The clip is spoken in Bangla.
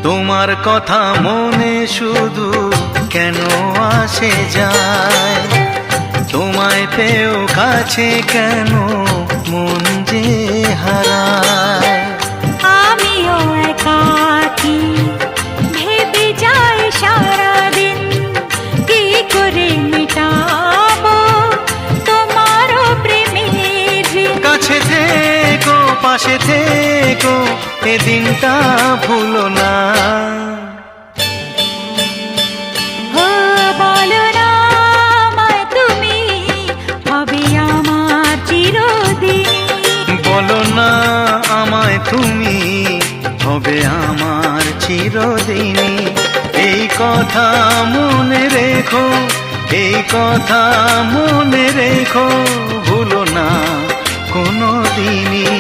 তোমার কথা মনে শুধু কেন আসে যায়, তোমায় পেয়েও কাছে কেন মন যে হারায়। আমিও একাকী ভেবে যাই সারাদিন, কি করে মেটাবো তোমারও প্রেমের ঋণ। কাছে থেকো পাশে থেকো এ দিনটা ভুলো না। ও বলো না আমায় তুমি, হবে আমার চিরদিন। বলো না আমায় তুমি, হবে আমার চিরদিনই। এই কথা মনে রেখো, এই কথা মনে রেখো, ভুলো না কোনো দিনই।